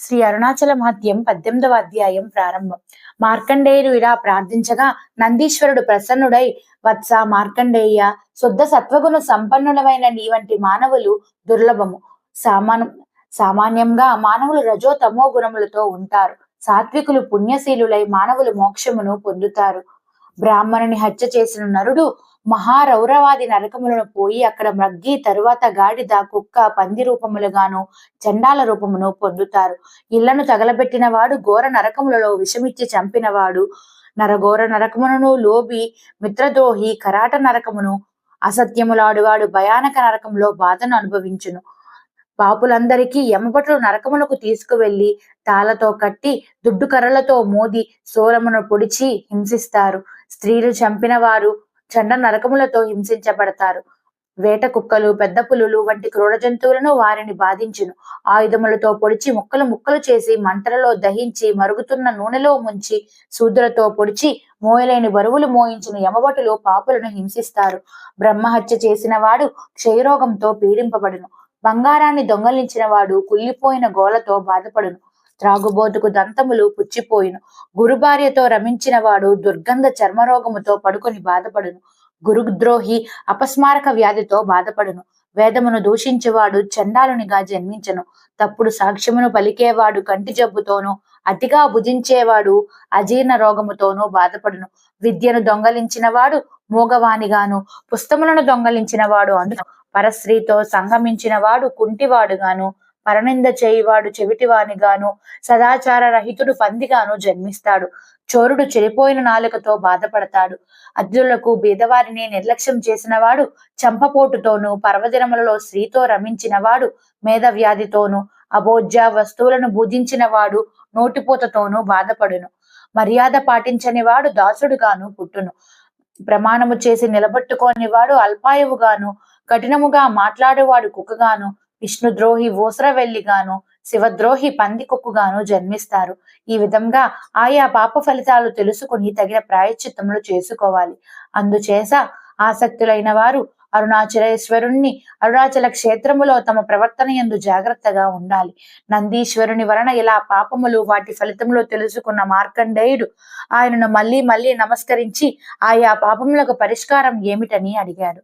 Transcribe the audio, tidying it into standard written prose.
శ్రీ అరుణాచల మహత్యం 18వ అధ్యాయం ప్రారంభం. మార్కండేయుడు ఇలా ప్రార్థించగా నందీశ్వరుడు ప్రసన్నుడై, వత్స మార్కండేయ, శుద్ధ సత్వగుణ సంపన్నులమైన నీ వంటి మానవులు దుర్లభము. సామాన్ సామాన్యంగా మానవులు రజో తమో గుణములతో ఉంటారు. సాత్వికులు పుణ్యశీలులై మానవులు మోక్షమును పొందుతారు. బ్రాహ్మణుని హత్య చేసిన నరుడు మహారౌరవాది నరకములను పోయి అక్కడ మ్రగ్గి తరువాత గాడిద, కుక్క, పంది రూపములుగాను చండాల రూపమును పొందుతారు. ఇళ్లను తగలబెట్టిన వాడు ఘోర నరకములలో విషమిచ్చి చంపినవాడు నరఘోర నరకమును, లోబి మిత్రద్రోహి కరాట నరకమును, అసత్యములాడువాడు భయానక నరకములో బాధను అనుభవించును. పాపులందరికీ యమభటులు నరకములకు తీసుకువెళ్లి తాళ్లతో కట్టి దుడ్డు కర్రలతో మోది సోలమును పొడిచి హింసిస్తారు. స్త్రీలు చంపిన వారు చండ నరకములతో హింసించబడతారు. వేట కుక్కలు, పెద్ద పులులు వంటి క్రూర జంతువులను వారిని బాధించును. ఆయుధములతో పొడిచి ముక్కలు ముక్కలు చేసి మంటలలో దహించి మరుగుతున్న నూనెలో ముంచి సూదులతో పొడిచి మోయలేని బరువులు మోయించిన యమభటులు పాపులను హింసిస్తారు. బ్రహ్మహత్య చేసిన వాడు క్షయరోగంతో పీడింపబడును. బంగారాన్ని దొంగలించిన వాడు కుళ్ళిపోయిన గోలతో బాధపడును. త్రాగుబోతుకు దంతములు పుచ్చిపోయిను. గురుభార్యతో రమించిన వాడు దుర్గంధ చర్మరోగముతో పడుకొని బాధపడును. గురుద్రోహి అపస్మారక వ్యాధితో బాధపడును. వేదమును దూషించేవాడు చండాలునిగా జన్మించను. తప్పుడు సాక్ష్యమును పలికేవాడు కంటి జబ్బుతోనూ, అతిగా భుజించేవాడు అజీర్ణ రోగముతోనూ బాధపడును. విద్యను దొంగలించిన వాడు మూగవానిగాను, పుస్తములను దొంగలించిన వాడు అంధుడు, పరస్త్రీతో సంగమించిన వాడు కుంటివాడుగాను, పరనింద చేయువాడు చెవిటివానిగాను, సదాచార రహితుడు పందిగాను జన్మిస్తాడు. చోరుడు చెడిపోయిన నాలుకతో బాధపడతాడు. అతిథులకు బీదవారిని నిర్లక్ష్యం చేసిన వాడు చంపపోటుతోనూ, పర్వదినములలో స్త్రీతో రమించిన వాడు మేధవ్యాధితోనూ, అభోజ్య వస్తువులను భుజించిన వాడు నోటిపూతతోనూ బాధపడును. మర్యాద పాటించని వాడు దాసుడుగాను పుట్టును. ప్రమాణము చేసి నిలబెట్టుకోని వాడు అల్పాయువుగాను, కఠినముగా మాట్లాడేవాడు కుక్కగాను, విష్ణుద్రోహి ఊసరవెల్లిగాను, శివద్రోహి పంది కుక్కుగాను జన్మిస్తారు. ఈ విధంగా ఆయా పాప ఫలితాలు తెలుసుకుని తగిన ప్రాయశ్చిత్తములు చేసుకోవాలి. అందుచేత ఆసక్తులైన వారు అరుణాచలేశ్వరుణ్ణి అరుణాచల క్షేత్రములో తమ ప్రవర్తన యందు జాగ్రత్తగా ఉండాలి. నందీశ్వరుని వలన ఇలా పాపములు వాటి ఫలితములు తెలుసుకున్న మార్కండేయుడు ఆయనను మళ్ళీ మళ్ళీ నమస్కరించి ఆయా పాపములకు పరిష్కారం ఏమిటని అడిగాడు.